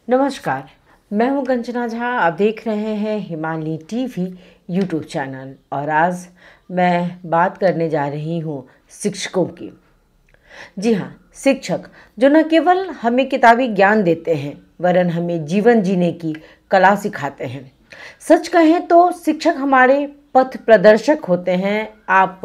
नमस्कार, मैं हूं कंचना झा। आप देख रहे हैं हिमालय टीवी यूट्यूब चैनल और आज मैं बात करने जा रही हूं शिक्षकों की। जी हाँ, शिक्षक जो न केवल हमें किताबी ज्ञान देते हैं वरन हमें जीवन जीने की कला सिखाते हैं। सच कहें तो शिक्षक हमारे पथ प्रदर्शक होते हैं। आप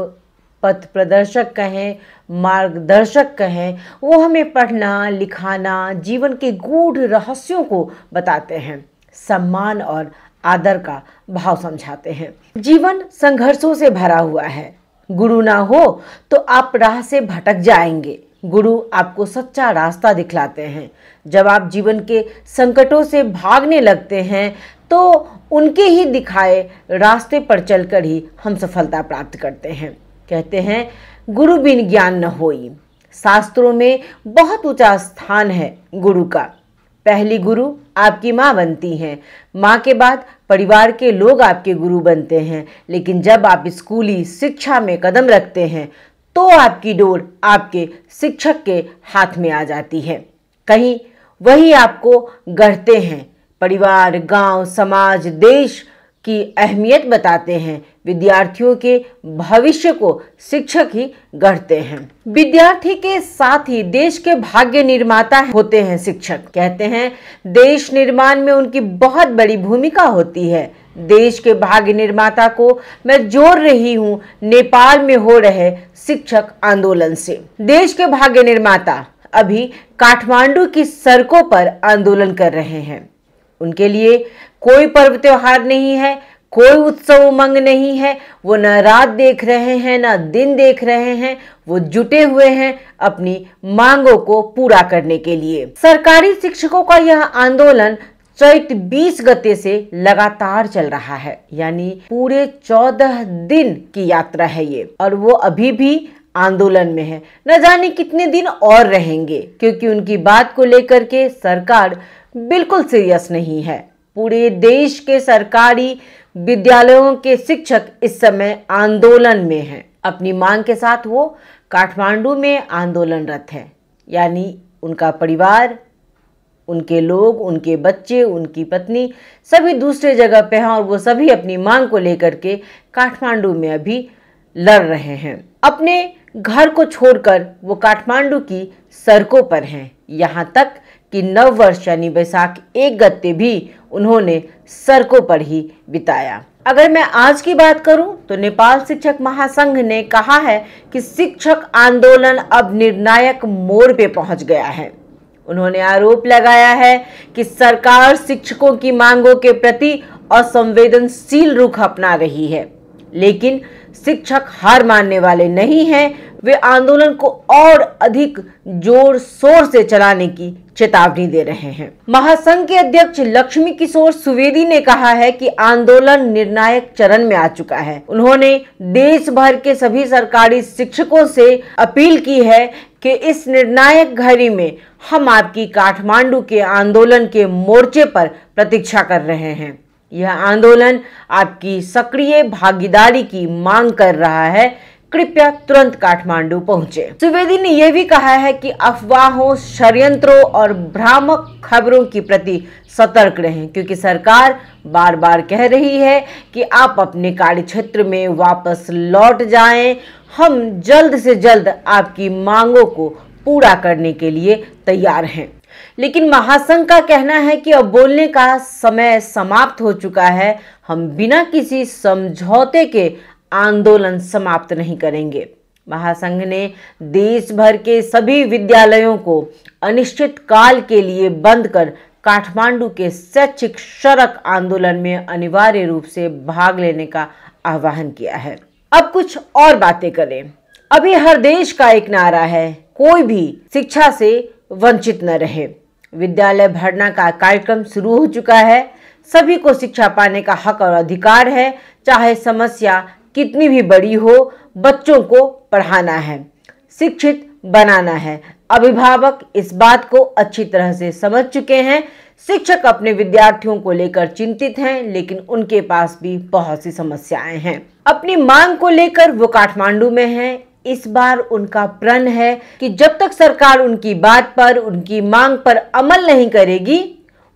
पथ प्रदर्शक कहें, मार्गदर्शक कहें, वो हमें पढ़ना, लिखाना, जीवन के गूढ़ रहस्यों को बताते हैं, सम्मान और आदर का भाव समझाते हैं। जीवन संघर्षों से भरा हुआ है। गुरु ना हो तो आप राह से भटक जाएंगे। गुरु आपको सच्चा रास्ता दिखलाते हैं। जब आप जीवन के संकटों से भागने लगते हैं तो उनके ही दिखाए रास्ते पर चलकर ही हम सफलता प्राप्त करते हैं। कहते हैं गुरु बिन ज्ञान न होई। शास्त्रों में बहुत ऊंचा स्थान है गुरु का। पहली गुरु आपकी माँ बनती हैं। माँ के बाद परिवार के लोग आपके गुरु बनते हैं। लेकिन जब आप स्कूली शिक्षा में कदम रखते हैं तो आपकी डोर आपके शिक्षक के हाथ में आ जाती है। कहीं वही आपको गढ़ते हैं। परिवार, गांव, समाज, देश की अहमियत बताते हैं। विद्यार्थियों के भविष्य को शिक्षक ही गढ़ते हैं। विद्यार्थी के साथ ही देश के भाग्य निर्माता होते हैं शिक्षक। कहते हैं देश निर्माण में उनकी बहुत बड़ी भूमिका होती है। देश के भाग्य निर्माता को मैं जोड़ रही हूँ नेपाल में हो रहे शिक्षक आंदोलन से। देश के भाग्य निर्माता अभी काठमांडू की सड़कों पर आंदोलन कर रहे हैं। उनके लिए कोई पर्व त्योहार नहीं है, कोई उत्सव उमंग नहीं है। वो न रात देख रहे हैं न दिन देख रहे हैं। वो जुटे हुए हैं अपनी मांगों को पूरा करने के लिए। सरकारी शिक्षकों का यह आंदोलन चैत 20 गते से लगातार चल रहा है, यानी पूरे 14 दिन की यात्रा है ये। और वो अभी भी आंदोलन में है। न जाने कितने दिन और रहेंगे, क्योंकि उनकी बात को लेकर के सरकार बिल्कुल सीरियस नहीं है। पूरे देश के सरकारी विद्यालयों के शिक्षक इस समय आंदोलन में हैं। अपनी मांग के साथ वो काठमांडू में आंदोलनरत है, यानी उनका परिवार, उनके लोग, उनके बच्चे, उनकी पत्नी सभी दूसरे जगह पे हैं और वो सभी अपनी मांग को लेकर के काठमांडू में अभी लड़ रहे हैं। अपने घर को छोड़कर वो काठमांडू की सड़कों पर हैं। यहाँ तक कि नव वर्ष यानी बैसाख 1 गते भी उन्होंने सड़कों पर ही बिताया। अगर मैं आज की बात करूं तो नेपाल शिक्षक महासंघ ने कहा है कि शिक्षक आंदोलन अब निर्णायक मोड़ पे पहुंच गया है। उन्होंने आरोप लगाया है कि सरकार शिक्षकों की मांगों के प्रति असंवेदनशील रुख अपना रही है। लेकिन शिक्षक हार मानने वाले नहीं हैं। वे आंदोलन को और अधिक जोर शोर से चलाने की चेतावनी दे रहे हैं। महासंघ के अध्यक्ष लक्ष्मी किशोर सुवेदी ने कहा है कि आंदोलन निर्णायक चरण में आ चुका है। उन्होंने देश भर के सभी सरकारी शिक्षकों से अपील की है कि इस निर्णायक घड़ी में हम आपकी काठमांडू के आंदोलन के मोर्चे पर प्रतीक्षा कर रहे हैं। यह आंदोलन आपकी सक्रिय भागीदारी की मांग कर रहा है। कृपया तुरंत काठमांडू पहुंचे। सुवेदी ने यह भी कहा है कि अफवाहों, षड्यंत्रों और भ्रामक खबरों के प्रति सतर्क रहें, क्योंकि सरकार बार बार कह रही है कि आप अपने कार्यक्षेत्र में वापस लौट जाएं। हम जल्द से जल्द आपकी मांगों को पूरा करने के लिए तैयार हैं। लेकिन महासंघ का कहना है कि अब बोलने का समय समाप्त हो चुका है। हम बिना किसी समझौते के आंदोलन समाप्त नहीं करेंगे। महासंघ ने देश भर के सभी विद्यालयों को अनिश्चित काल के लिए बंद कर काठमांडू के शैक्षिक सड़क आंदोलन में अनिवार्य रूप से भाग लेने का आह्वान किया है। अब कुछ और बातें करें। अभी हर देश का एक नारा है, कोई भी शिक्षा से वंचित न रहे। विद्यालय भरना का कार्यक्रम शुरू हो चुका है। सभी को शिक्षा पाने का हक और अधिकार है। चाहे समस्या कितनी भी बड़ी हो, बच्चों को पढ़ाना है, शिक्षित बनाना है। अभिभावक इस बात को अच्छी तरह से समझ चुके हैं। शिक्षक अपने विद्यार्थियों को लेकर चिंतित हैं, लेकिन उनके पास भी बहुत सी समस्याएं हैं। अपनी मांग को लेकर वो काठमांडू में हैं। इस बार उनका प्रण है कि जब तक सरकार उनकी बात पर, उनकी मांग पर अमल नहीं करेगी,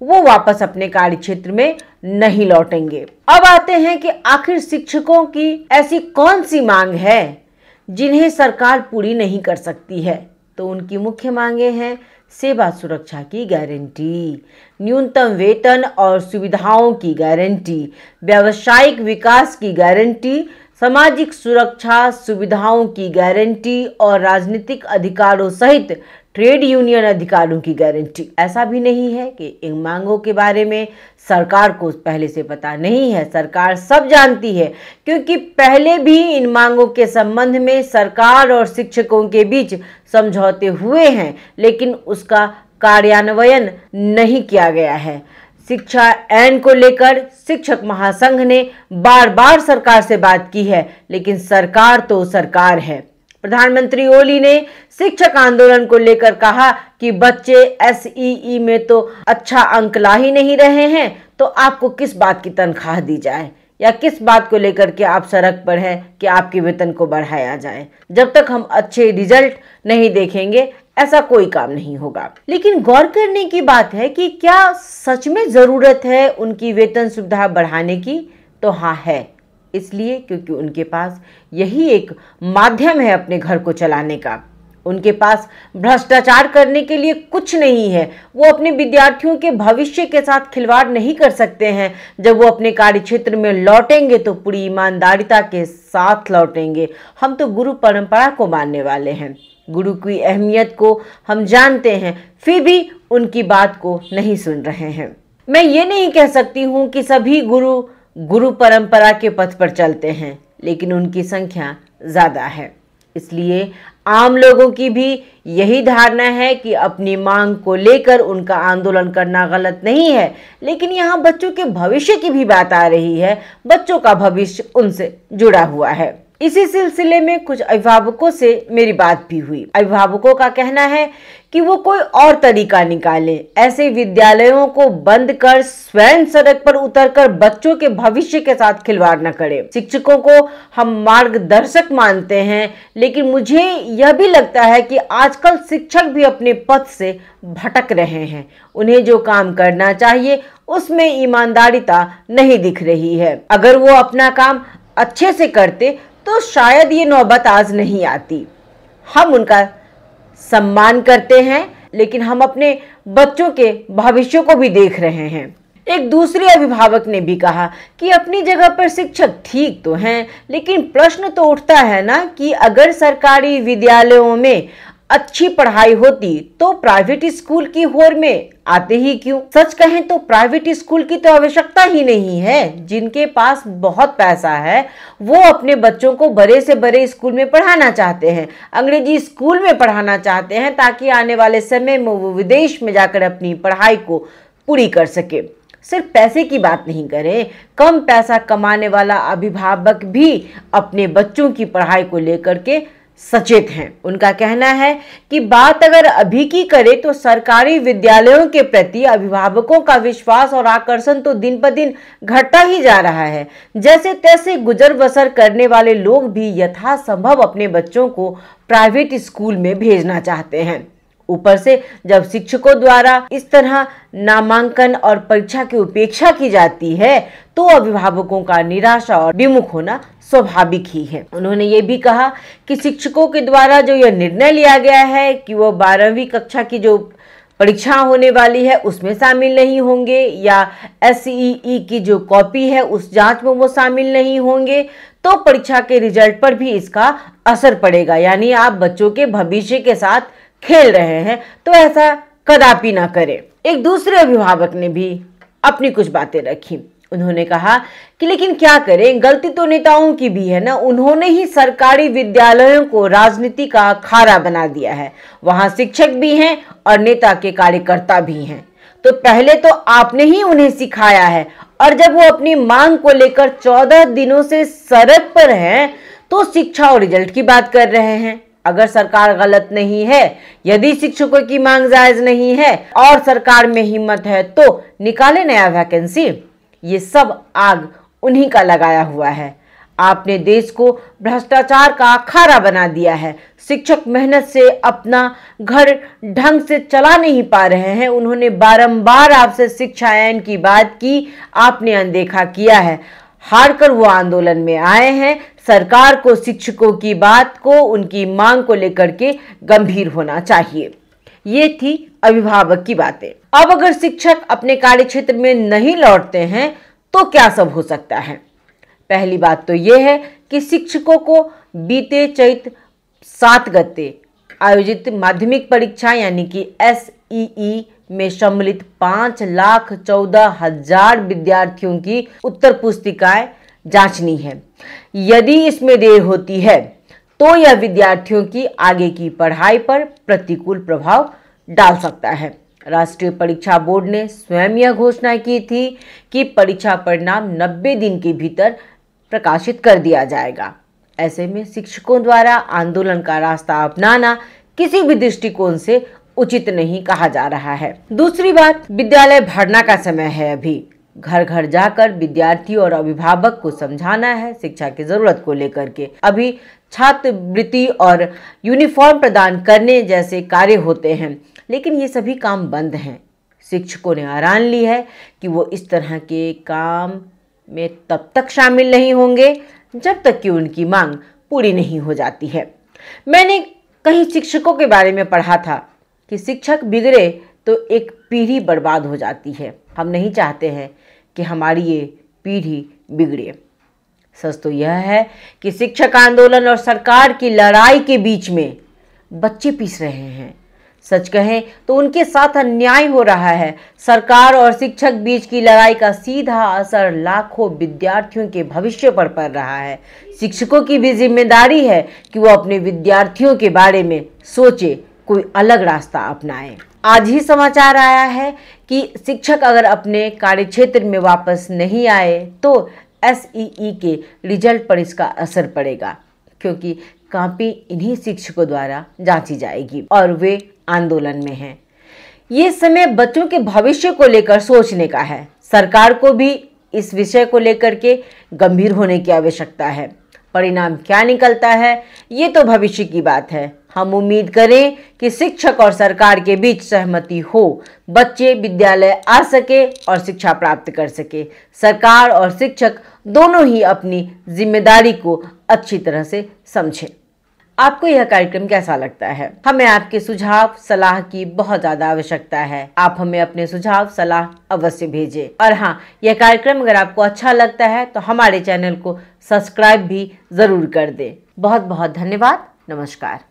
वो वापस अपने कार्य क्षेत्र में नहीं लौटेंगे। अब आते हैं कि आखिर शिक्षकों की ऐसी कौन सी मांग है जिन्हें सरकार पूरी नहीं कर सकती है। तो उनकी मुख्य मांगे हैं सेवा सुरक्षा की गारंटी, न्यूनतम वेतन और सुविधाओं की गारंटी, व्यावसायिक विकास की गारंटी, सामाजिक सुरक्षा सुविधाओं की गारंटी और राजनीतिक अधिकारों सहित ट्रेड यूनियन अधिकारों की गारंटी। ऐसा भी नहीं है कि इन मांगों के बारे में सरकार को पहले से पता नहीं है, सरकार सब जानती है, क्योंकि पहले भी इन मांगों के संबंध में सरकार और शिक्षकों के बीच समझौते हुए हैं, लेकिन उसका कार्यान्वयन नहीं किया गया है। शिक्षा ऐन को लेकर शिक्षक महासंघ ने बार बार सरकार से बात की है, लेकिन सरकार तो सरकार है। प्रधानमंत्री ओली ने शिक्षक आंदोलन को लेकर कहा कि बच्चे एसईई में तो अच्छा अंक ला ही नहीं रहे हैं, तो आपको किस बात की तनख्वाह दी जाए या किस बात को लेकर के आप सड़क पर हैं कि आपके वेतन को बढ़ाया जाए। जब तक हम अच्छे रिजल्ट नहीं देखेंगे ऐसा कोई काम नहीं होगा। लेकिन गौर करने की बात है कि क्या सच में जरूरत है उनकी वेतन सुविधा बढ़ाने की? तो हाँ है, इसलिए क्योंकि उनके पास यही एक माध्यम है अपने घर को चलाने का। उनके पास भ्रष्टाचार करने के लिए कुछ नहीं है। वो अपने विद्यार्थियों के भविष्य के साथ खिलवाड़ नहीं कर सकते हैं। जब वो अपने कार्य क्षेत्र में लौटेंगे तो पूरी ईमानदारिता के साथ लौटेंगे। हम तो गुरु परंपरा को मानने वाले हैं, गुरु की अहमियत को हम जानते हैं, फिर भी उनकी बात को नहीं सुन रहे हैं। मैं ये नहीं कह सकती हूँ कि सभी गुरु परंपरा के पथ पर चलते हैं, लेकिन उनकी संख्या ज़्यादा है। इसलिए आम लोगों की भी यही धारणा है कि अपनी मांग को लेकर उनका आंदोलन करना गलत नहीं है, लेकिन यहाँ बच्चों के भविष्य की भी बात आ रही है। बच्चों का भविष्य उनसे जुड़ा हुआ है। इसी सिलसिले में कुछ अभिभावकों से मेरी बात भी हुई। अभिभावकों का कहना है कि वो कोई और तरीका निकालें, ऐसे विद्यालयों को बंद कर स्वयं सड़क पर उतरकर बच्चों के भविष्य के साथ खिलवाड़ न करें। शिक्षकों को हम मार्गदर्शक मानते हैं, लेकिन मुझे यह भी लगता है कि आजकल शिक्षक भी अपने पथ से भटक रहे हैं। उन्हें जो काम करना चाहिए उसमें ईमानदारिता नहीं दिख रही है। अगर वो अपना काम अच्छे से करते तो शायद ये नौबत आज नहीं आती। हम उनका सम्मान करते हैं, लेकिन हम अपने बच्चों के भविष्य को भी देख रहे हैं। एक दूसरे अभिभावक ने भी कहा कि अपनी जगह पर शिक्षक ठीक तो हैं, लेकिन प्रश्न तो उठता है ना कि अगर सरकारी विद्यालयों में अच्छी पढ़ाई होती तो प्राइवेट स्कूल की होड़ में आते ही क्यों? सच कहें तो प्राइवेट स्कूल की तो आवश्यकता ही नहीं है। जिनके पास बहुत पैसा है वो अपने बच्चों को बड़े से बड़े स्कूल में पढ़ाना चाहते हैं, अंग्रेजी स्कूल में पढ़ाना चाहते हैं, ताकि आने वाले समय में वो विदेश में जाकर अपनी पढ़ाई को पूरी कर सके। सिर्फ पैसे की बात नहीं करें, कम पैसा कमाने वाला अभिभावक भी अपने बच्चों की पढ़ाई को लेकर के सचेत हैं। उनका कहना है कि बात अगर अभी की करें तो सरकारी विद्यालयों के प्रति अभिभावकों का विश्वास और आकर्षण तो दिन पर दिन घटता ही जा रहा है। जैसे तैसे गुजर बसर करने वाले लोग भी यथासंभव अपने बच्चों को प्राइवेट स्कूल में भेजना चाहते हैं। ऊपर से जब शिक्षकों द्वारा इस तरह नामांकन और परीक्षा की उपेक्षा की जाती है तो अभिभावकों का निराशा और विमुख होना स्वाभाविक ही है। उन्होंने ये भी कहा कि शिक्षकों के द्वारा जो यह निर्णय लिया गया है कि वो 12वीं कक्षा की जो परीक्षा होने वाली है उसमें शामिल नहीं होंगे, या एसईई की जो कॉपी है उस जांच में वो शामिल नहीं होंगे, तो परीक्षा के रिजल्ट पर भी इसका असर पड़ेगा। यानी आप बच्चों के भविष्य के साथ खेल रहे हैं, तो ऐसा कदापि ना करें। एक दूसरे अभिभावक ने भी अपनी कुछ बातें रखी। उन्होंने कहा कि लेकिन क्या करें, गलती तो नेताओं की भी है ना। उन्होंने ही सरकारी विद्यालयों को राजनीति का अखाड़ा बना दिया है। वहां शिक्षक भी हैं और नेता के कार्यकर्ता भी हैं। तो पहले तो आपने ही उन्हें सिखाया है, और जब वो अपनी मांग को लेकर 14 दिनों से सड़क पर हैं तो शिक्षा और रिजल्ट की बात कर रहे हैं। अगर सरकार गलत नहीं है, यदि शिक्षकों की मांग जायज नहीं है और सरकार में हिम्मत है तो निकाले नया वैकेंसी। ये सब आग उन्हीं का लगाया हुआ है। आपने देश को भ्रष्टाचार का अखाड़ा बना दिया है। शिक्षक मेहनत से अपना घर ढंग से चला नहीं पा रहे हैं। उन्होंने बारंबार आपसे शिक्षा आयन की बात की, आपने अनदेखा किया है। हार कर वो आंदोलन में आए हैं। सरकार को शिक्षकों की बात को, उनकी मांग को लेकर के गंभीर होना चाहिए। ये थी अभिभावक की बातें। अब अगर शिक्षक अपने कार्य क्षेत्र में नहीं लौटते हैं तो क्या सब हो सकता है? पहली बात तो यह है कि शिक्षकों को बीते चैत 7 गते आयोजित माध्यमिक परीक्षा यानी कि SEE में सम्मिलित 5,14,000 विद्यार्थियों की उत्तर पुस्तिकाएं जांचनी है। यदि इसमें देर होती है तो यह विद्यार्थियों की आगे की पढ़ाई पर प्रतिकूल प्रभाव डाल सकता है। राष्ट्रीय परीक्षा बोर्ड ने स्वयं यह घोषणा की थी कि परीक्षा परिणाम 90 दिन के भीतर प्रकाशित कर दिया जाएगा। ऐसे में शिक्षकों द्वारा आंदोलन का रास्ता अपनाना किसी भी दृष्टिकोण से उचित नहीं कहा जा रहा है। दूसरी बात, विद्यालय भरना का समय है। अभी घर घर जाकर विद्यार्थी और अभिभावक को समझाना है शिक्षा की जरूरत को लेकर के। अभी छात्रवृत्ति और यूनिफॉर्म प्रदान करने जैसे कार्य होते हैं, लेकिन ये सभी काम बंद हैं। शिक्षकों ने आरान ली है कि वो इस तरह के काम में तब तक शामिल नहीं होंगे जब तक कि उनकी मांग पूरी नहीं हो जाती है। मैंने कहीं शिक्षकों के बारे में पढ़ा था कि शिक्षक बिगड़े तो एक पीढ़ी बर्बाद हो जाती है। हम नहीं चाहते हैं कि हमारी ये पीढ़ी बिगड़े। सच तो यह है कि शिक्षक आंदोलन और सरकार की लड़ाई के बीच में बच्चे पीस रहे हैं। सच कहें तो उनके साथ अन्याय हो रहा है। सरकार और शिक्षक बीच की लड़ाई का सीधा असर लाखों विद्यार्थियों के भविष्य पर पड़ रहा है। शिक्षकों की भी जिम्मेदारी है कि वो अपने विद्यार्थियों के बारे में सोचे, कोई अलग रास्ता अपनाएं। आज ही समाचार आया है कि शिक्षक अगर अपने कार्यक्षेत्र में वापस नहीं आए तो SEE के रिजल्ट पर इसका असर पड़ेगा, क्योंकि कॉपी इन्हीं शिक्षकों द्वारा जांची जाएगी और वे आंदोलन में हैं। ये समय बच्चों के भविष्य को लेकर सोचने का है। सरकार को भी इस विषय को लेकर के गंभीर होने की आवश्यकता है। परिणाम क्या निकलता है ये तो भविष्य की बात है। हम उम्मीद करें कि शिक्षक और सरकार के बीच सहमति हो, बच्चे विद्यालय आ सके और शिक्षा प्राप्त कर सके। सरकार और शिक्षक दोनों ही अपनी जिम्मेदारी को अच्छी तरह से समझें। आपको यह कार्यक्रम कैसा लगता है? हमें आपके सुझाव सलाह की बहुत ज़्यादा आवश्यकता है। आप हमें अपने सुझाव सलाह अवश्य भेजें। और हाँ, यह कार्यक्रम अगर आपको अच्छा लगता है तो हमारे चैनल को सब्सक्राइब भी ज़रूर कर दें। बहुत बहुत धन्यवाद। नमस्कार।